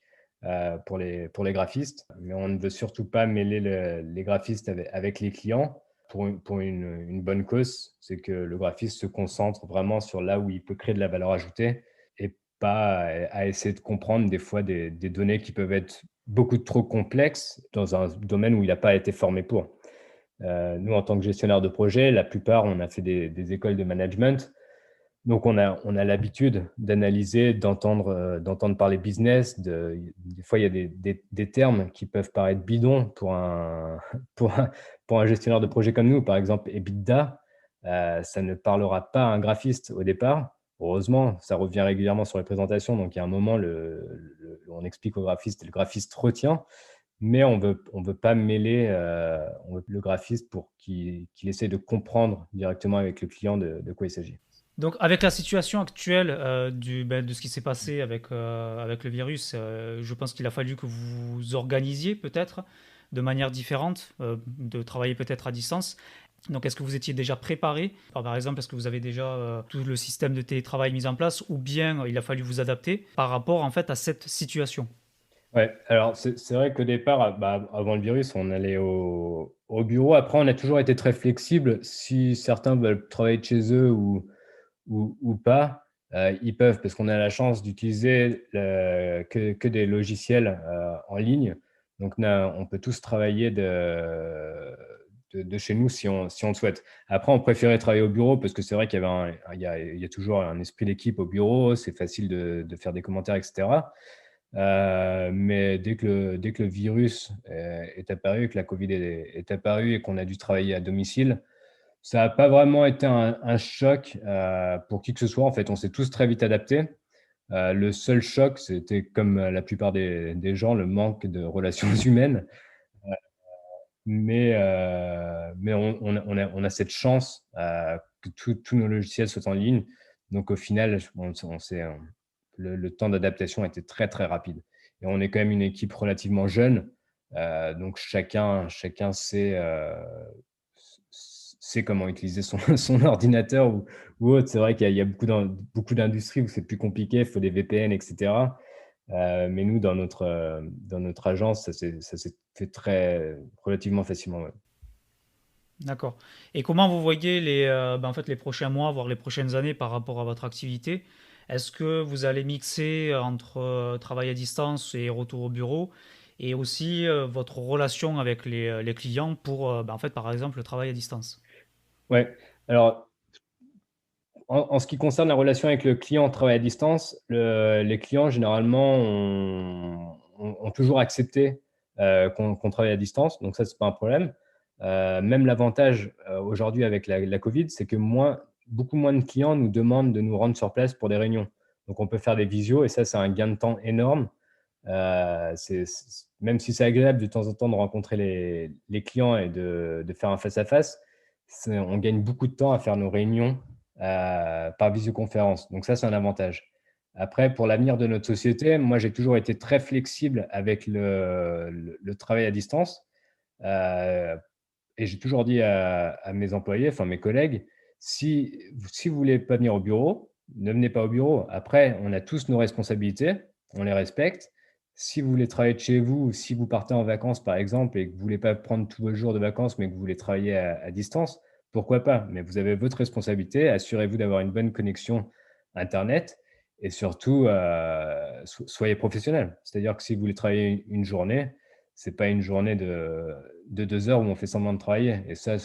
pour les graphistes. Mais on ne veut surtout pas mêler les graphistes avec les clients pour une bonne cause. C'est que le graphiste se concentre vraiment sur là où il peut créer de la valeur ajoutée et pas à essayer de comprendre des fois des données qui peuvent être beaucoup trop complexes dans un domaine où il n'a pas été formé pour. Nous, en tant que gestionnaire de projet, la plupart, on a fait des écoles de management. Donc, on a l'habitude d'analyser, d'entendre parler business. Des fois, il y a des termes qui peuvent paraître bidons pour un, pour un, pour un gestionnaire de projet comme nous. Par exemple, EBITDA, ça ne parlera pas à un graphiste au départ. Heureusement, ça revient régulièrement sur les présentations. Donc, il y a un moment, on explique au graphiste et le graphiste retient. Mais on veut pas mêler, le graphiste pour qu'il essaie de comprendre directement avec le client de quoi il s'agit. Donc, avec la situation actuelle de ce qui s'est passé avec le virus, je pense qu'il a fallu que vous vous organisiez peut-être de manière différente, de travailler peut-être à distance. Donc, est-ce que vous étiez déjà préparé? Par exemple, est-ce que vous avez déjà tout le système de télétravail mis en place ou bien il a fallu vous adapter par rapport en fait à cette situation? Ouais, alors c'est vrai qu'au départ, avant le virus, on allait au bureau. Après, on a toujours été très flexible. Si certains veulent travailler de chez eux ou pas, ils peuvent parce qu'on a la chance d'utiliser que des logiciels, en ligne. Donc on peut tous travailler de chez nous si on le souhaite. Après, on préférait travailler au bureau parce que c'est vrai qu'il y avait il y a toujours un esprit d'équipe au bureau, c'est facile de faire des commentaires et cetera. Mais dès que le virus, est apparu, que la covid est apparue et qu'on a dû travailler à domicile, ça n'a pas vraiment été un choc, pour qui que ce soit. En fait, on s'est tous très vite adaptés. Le seul choc, c'était comme, la plupart des gens, le manque de relations humaines. Mais on a cette chance, que tous nos logiciels soient en ligne. Donc au final, on s'est, le temps d'adaptation a été très, très rapide et on est quand même une équipe relativement jeune, donc chacun sait comment utiliser son son ordinateur ou autre. C'est vrai qu'il y a beaucoup d'industries où c'est plus compliqué, il faut des VPN et cetera. Mais nous, dans notre agence, ça s'est fait relativement facilement, ouais. D'accord. Et comment vous voyez en fait, les prochains mois, voire les prochaines années par rapport à votre activité? Est-ce que vous allez mixer entre travail à distance et retour au bureau et aussi votre relation avec les clients pour, en fait, par exemple, le travail à distance? Ouais, alors en ce qui concerne la relation avec le client en travail à distance, les clients généralement ont toujours accepté, qu'on travaille à distance, donc ça, c'est pas un problème. Même l'avantage, aujourd'hui avec la covid, c'est que beaucoup moins de clients nous demandent de nous rendre sur place pour des réunions. Donc on peut faire des visios et ça, c'est un gain de temps énorme. Même si c'est agréable de temps en temps de rencontrer les clients et de faire un face à face, on gagne beaucoup de temps à faire nos réunions par visioconférence. Donc ça, c'est un avantage. Après, pour l'avenir de notre société, moi, j'ai toujours été très flexible avec le travail à distance. Euh, et j'ai toujours dit à mes employés, enfin mes collègues, si vous voulez pas venir au bureau, ne venez pas au bureau. Après, on a tous nos responsabilités, on les respecte. Si vous voulez travailler de chez vous, ou si vous partez en vacances par exemple et que vous voulez pas prendre tous vos jours de vacances, mais que vous voulez travailler à distance, pourquoi pas? Mais vous avez votre responsabilité. Assurez-vous d'avoir une bonne connexion Internet et surtout, soyez professionnel. C'est-à-dire que si vous voulez travailler une journée, c'est pas une journée de 2 heures où on fait semblant de travailler. Et ça,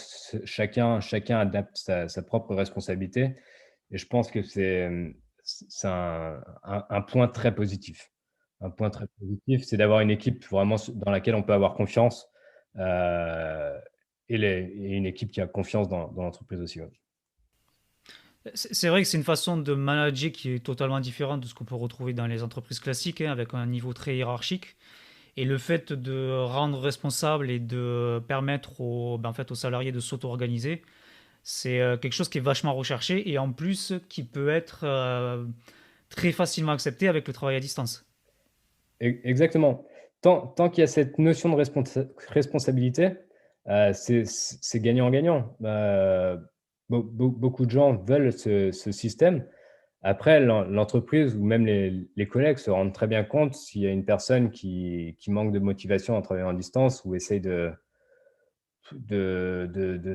chacun adapte sa propre responsabilité. Et je pense que c'est un point très positif. Un point très positif, c'est d'avoir une équipe vraiment dans laquelle on peut avoir confiance euh, et une équipe qui a confiance dans l'entreprise aussi. Ouais. C'est vrai que c'est une façon de manager qui est totalement différente de ce qu'on peut retrouver dans les entreprises classiques, hein, avec un niveau très hiérarchique. Et le fait de rendre responsable et de permettre en fait, aux salariés de s'auto-organiser, c'est quelque chose qui est vachement recherché et en plus qui peut être très facilement accepté avec le travail à distance. Exactement. Tant qu'il y a cette notion de responsabilité, c'est gagnant-gagnant. Beaucoup de gens veulent ce système. Après, l'entreprise ou même les collègues se rendent très bien compte s'il y a une personne qui manque de motivation en travaillant à distance ou essaye de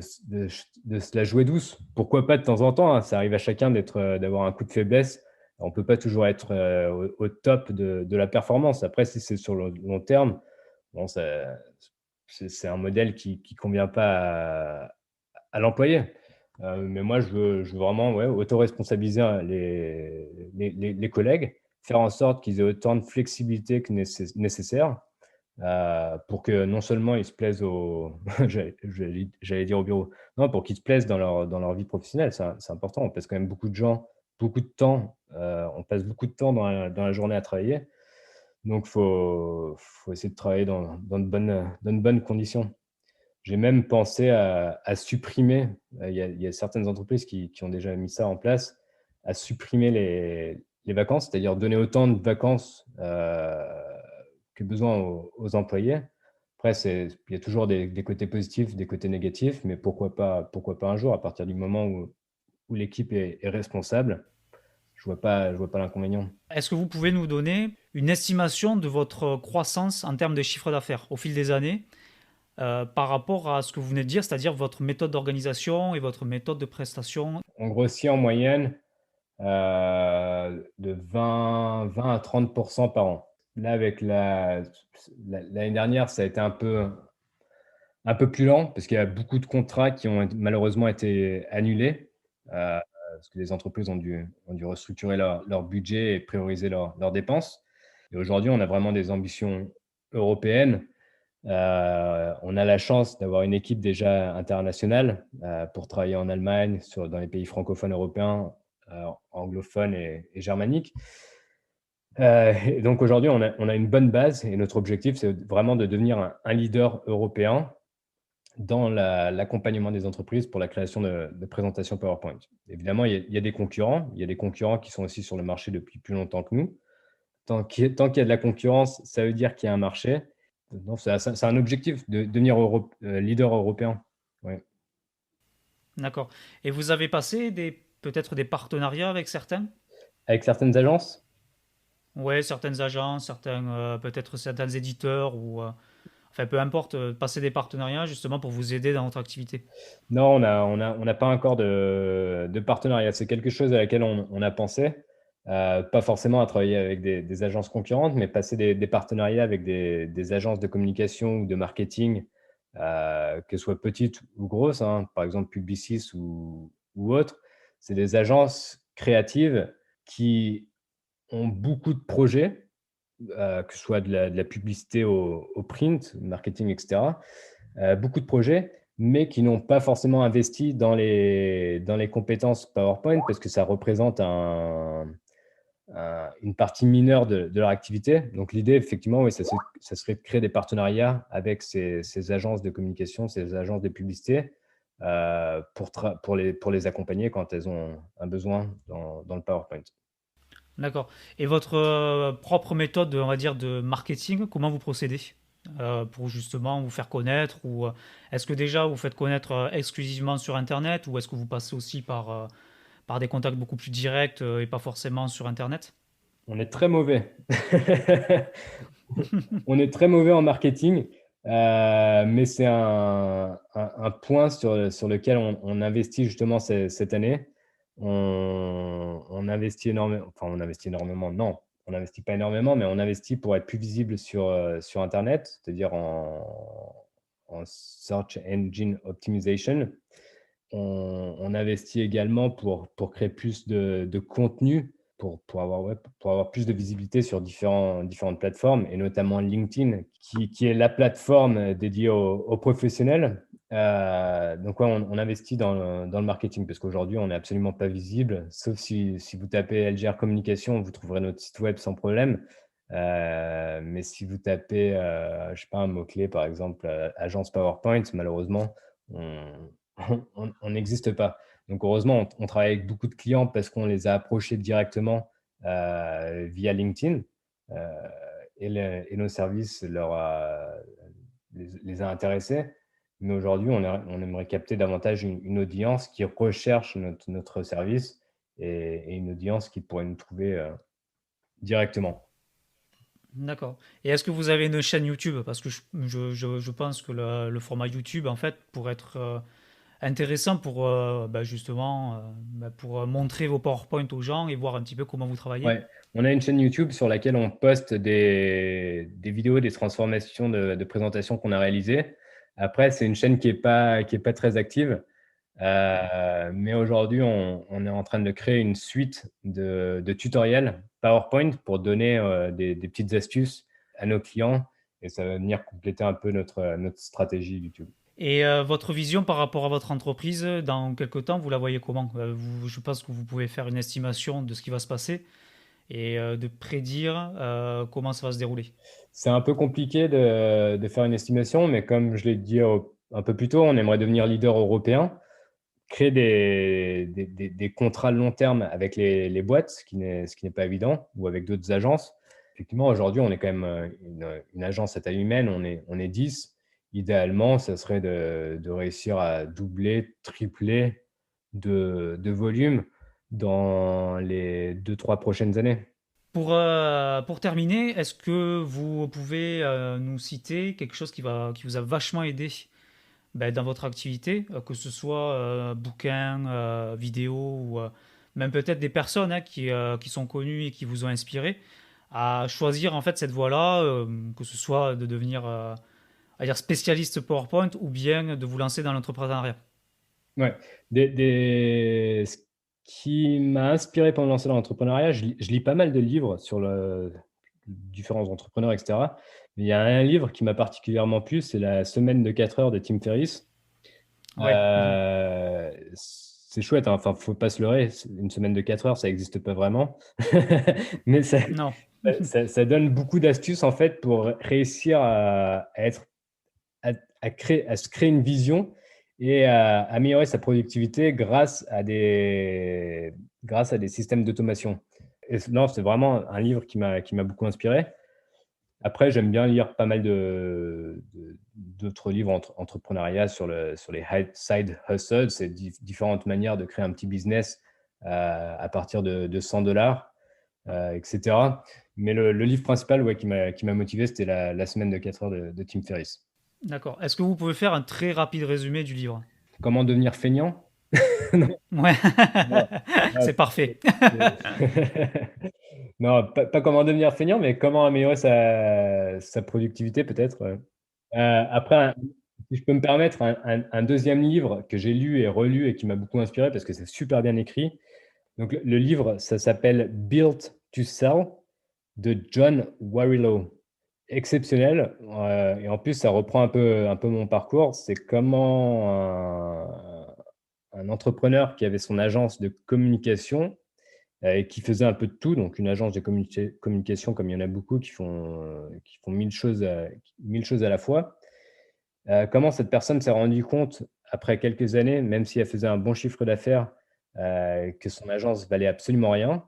se la jouer douce. Pourquoi pas de temps en temps, hein, ça arrive à chacun d'avoir un coup de faiblesse. On ne peut pas toujours être au top de la performance. Après, si c'est sur le long terme, bon, c'est un modèle qui ne convient pas à l'employé. Mais moi, je veux vraiment, ouais, auto-responsabiliser, hein, les collègues, faire en sorte qu'ils aient autant de flexibilité que nécessaire pour que non seulement ils se plaisent j'allais dire au bureau, non, pour qu'ils se plaisent dans leur vie professionnelle, c'est important. On passe quand même beaucoup de temps, on passe beaucoup de temps dans la journée à travailler, donc faut essayer de travailler dans de bonnes conditions. J'ai même pensé à supprimer, il y a certaines entreprises qui ont déjà mis ça en place, à supprimer les vacances, c'est-à-dire donner autant de vacances que besoin aux employés. Après, il y a toujours des côtés positifs, des côtés négatifs, mais pourquoi pas un jour, à partir du moment où l'équipe est responsable, je vois pas l'inconvénient. Est-ce que vous pouvez nous donner une estimation de votre croissance en termes de chiffre d'affaires au fil des années par rapport à ce que vous venez de dire, c'est-à-dire votre méthode d'organisation et votre méthode de prestation? On grossit en moyenne de 20 à 30% par an. Là, avec l'année dernière, ça a été un peu plus lent parce qu'il y a beaucoup de contrats qui ont malheureusement été annulés parce que les entreprises ont dû restructurer leur budget et prioriser leurs dépenses. Et aujourd'hui, on a vraiment des ambitions européennes. On a la chance d'avoir une équipe déjà internationale pour travailler en Allemagne, dans les pays francophones européens, anglophones et germaniques. Et donc aujourd'hui, on a une bonne base et notre objectif, c'est vraiment de devenir un leader européen dans l'accompagnement des entreprises pour la création de présentations PowerPoint. Évidemment, il y a des concurrents. Il y a des concurrents qui sont aussi sur le marché depuis plus longtemps que nous. Tant qu'il y a de la concurrence, ça veut dire qu'il y a un marché. Non, c'est un objectif de devenir leader européen. Ouais. D'accord. Et vous avez passé peut-être des partenariats avec certains? Avec certaines agences, Ouais, certaines agences, peut-être certains éditeurs ou enfin peu importe, passer des partenariats justement pour vous aider dans votre activité? Non, on n'a pas encore de partenariat. C'est quelque chose à laquelle on a pensé, pas forcément à travailler avec des agences concurrentes, mais passer des partenariats avec des agences de communication ou de marketing, que ce soit petites ou grosses, hein, par exemple Publicis ou autres. C'est des agences créatives qui ont beaucoup de projets, que ce soit de la publicité au print, marketing, et cetera. Beaucoup de projets, mais qui n'ont pas forcément investi dans les compétences PowerPoint parce que ça représente une partie mineure de leur activité. Donc l'idée, effectivement, oui, ça serait de créer des partenariats avec ces agences de communication, ces agences de publicité, pour les accompagner quand elles ont un besoin dans le PowerPoint. D'accord. Et votre propre méthode, on va dire, de marketing, comment vous procédez pour justement vous faire connaître ou est-ce que déjà vous faites connaître exclusivement sur Internet ou est-ce que vous passez aussi par des contacts beaucoup plus directs et pas forcément sur Internet? On est très mauvais. On est très mauvais en marketing, mais c'est un point sur lequel on investit justement cette année. On investit énormément, enfin, on investit énormément, non, on n'investit pas énormément, mais on investit pour être plus visible sur internet, c'est-à-dire en search engine optimization. On investit également pour créer plus de contenu, pour avoir plus de visibilité sur différentes plateformes et notamment LinkedIn qui est la plateforme dédiée aux professionnels. Donc ouais, on investit dans le marketing parce qu'aujourd'hui, on n'est absolument pas visible, sauf si vous tapez LGR Communication, vous trouverez notre site web sans problème. Mais si vous tapez, je sais pas, un mot-clé, par exemple, agence PowerPoint, malheureusement, on on n'existe pas. Donc heureusement, on travaille avec beaucoup de clients parce qu'on les a approchés directement via LinkedIn, euh, et nos services les a intéressés. Mais aujourd'hui, on aimerait capter davantage une audience qui recherche notre service et une audience qui pourrait nous trouver directement. D'accord. Et est-ce que vous avez une chaîne YouTube? Parce que je pense que le format YouTube, en fait, pourrait être intéressant pour bah, justement bah, pour montrer vos PowerPoint aux gens et voir un petit peu comment vous travaillez. Ouais, on a une chaîne YouTube sur laquelle on poste des vidéos, des transformations de présentations qu'on a réalisées. Après, c'est une chaîne qui est pas très active. Mais aujourd'hui, on est en train de créer une suite de tutoriels PowerPoint pour donner des petites astuces à nos clients et ça va venir compléter un peu notre stratégie YouTube. Et votre vision par rapport à votre entreprise, dans quelques temps, vous la voyez comment? Je pense que vous pouvez faire une estimation de ce qui va se passer et de prédire comment ça va se dérouler. C'est un peu compliqué de faire une estimation, mais comme je l'ai dit un peu plus tôt, on aimerait devenir leader européen, créer des contrats long terme avec les boîtes, ce qui n'est pas évident, ou avec d'autres agences. Effectivement, aujourd'hui, on est quand même une agence à taille humaine, on est 10. Idéalement, ça serait de réussir à doubler, tripler de volume dans les 2, 3 prochaines années. Pour terminer, est-ce que vous pouvez nous citer quelque chose qui vous a vachement aidé ben, dans votre activité, que ce soit bouquin, vidéo ou même peut-être des personnes hein, qui sont connues et qui vous ont inspiré à choisir en fait cette voie-là, que ce soit de devenir à dire spécialiste PowerPoint ou bien de vous lancer dans l'entrepreneuriat. Ouais. Ce qui m'a inspiré pour me lancer dans l'entrepreneuriat, je lis pas mal de livres sur différents entrepreneurs, etc. Mais il y a un livre qui m'a particulièrement plu, c'est La semaine de 4 heures de Tim Ferriss. Ouais. C'est chouette, hein. Enfin, faut pas se leurrer, une semaine de 4 heures, ça n'existe pas vraiment. Mais Non. ça donne beaucoup d'astuces en fait pour réussir à se créer une vision et à améliorer sa productivité grâce à des systèmes d'automation. Et non, c'est vraiment un livre qui m'a beaucoup inspiré. Après, j'aime bien lire pas mal d'autres livres entrepreneuriat sur les side hustles, c'est différentes manières de créer un petit business à partir de $100, etc. Mais le livre principal, ouais, qui m'a motivé, c'était la semaine de 4 heures de Tim Ferriss. D'accord. Est-ce que vous pouvez faire un très rapide résumé du livre? Comment devenir feignant? Non, Ouais, non, non, c'est parfait. non, pas comment devenir feignant, mais comment améliorer sa productivité peut-être, ouais. Après, si je peux me permettre, un 2e livre que j'ai lu et relu et qui m'a beaucoup inspiré parce que c'est super bien écrit. Donc le livre, ça s'appelle Built to Sell de John Warrillow. Exceptionnel, et en plus ça reprend un peu mon parcours. C'est comment un entrepreneur qui avait son agence de communication, et qui faisait un peu de tout, donc une agence de communication comme il y en a beaucoup qui font 1000 choses à la fois. Comment cette personne s'est rendue compte, après quelques années, même si elle faisait un bon chiffre d'affaires, que son agence valait absolument rien.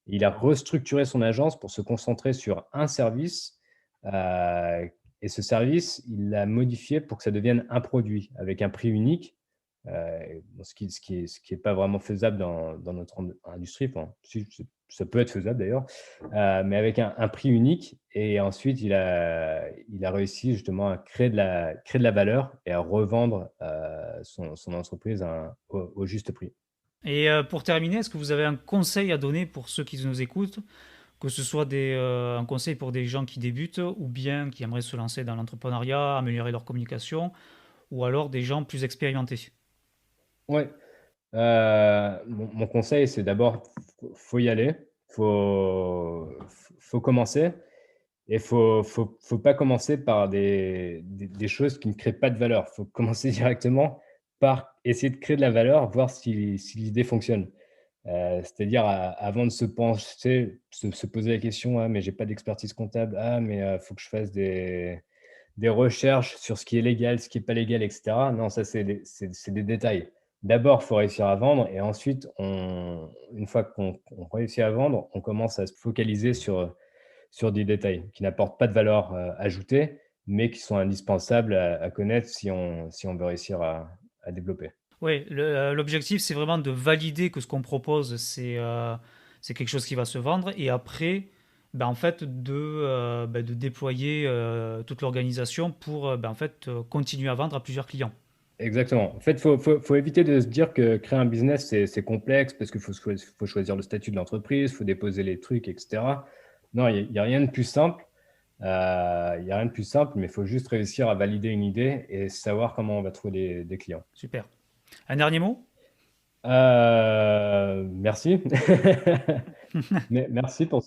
Il a restructuré son agence pour se concentrer sur un service, heu et ce service, il l'a modifié pour que ça devienne un produit avec un prix unique. Bon, ce qui est pas vraiment faisable dans notre industrie. Enfin, si, ça peut être faisable d'ailleurs, mais avec un prix unique. Et ensuite, il a réussi justement à créer de la valeur et à revendre, son entreprise au juste prix. Et pour terminer, est-ce que vous avez un conseil à donner pour ceux qui nous écoutent, que ce soit un conseil pour des gens qui débutent ou bien qui aimeraient se lancer dans l'entrepreneuriat, améliorer leur communication, ou alors des gens plus expérimentés? Ouais, mon conseil, c'est d'abord, faut y aller, faut commencer. Et faut pas commencer par des choses qui ne créent pas de valeur. Faut commencer directement par essayer de créer de la valeur, voir si l'idée fonctionne. C'est-à-dire avant de se pencher, se poser la question: «Ah mais j'ai pas d'expertise comptable. Ah mais faut que je fasse des recherches sur ce qui est légal, ce qui est pas légal» et cetera. Non, ça c'est des détails. D'abord, faut réussir à vendre et ensuite une fois qu'on réussit à vendre, on commence à se focaliser sur des détails qui n'apportent pas de valeur, ajoutée, mais qui sont indispensables à connaître si on veut réussir à développer. Oui, l'objectif, c'est vraiment de valider que ce qu'on propose, c'est quelque chose qui va se vendre. Et après, ben, en fait, de déployer toute l'organisation pour en fait, continuer à vendre à plusieurs clients. Exactement. En fait, faut éviter de se dire que créer un business, c'est complexe parce qu'il faut choisir le statut de l'entreprise, faut déposer les trucs et cetera. Non, il y a rien de plus simple, il y a rien de plus simple, mais il faut juste réussir à valider une idée et savoir comment on va trouver des clients. Super. Un dernier mot? Merci. Merci pour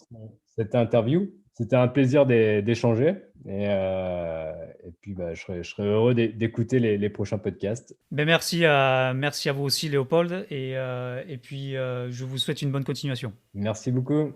cette interview. C'était un plaisir d'échanger et puis, bah, je serais heureux d'écouter les prochains podcasts. Ben merci à vous aussi, Léopold. Et puis, je vous souhaite une bonne continuation. Merci beaucoup.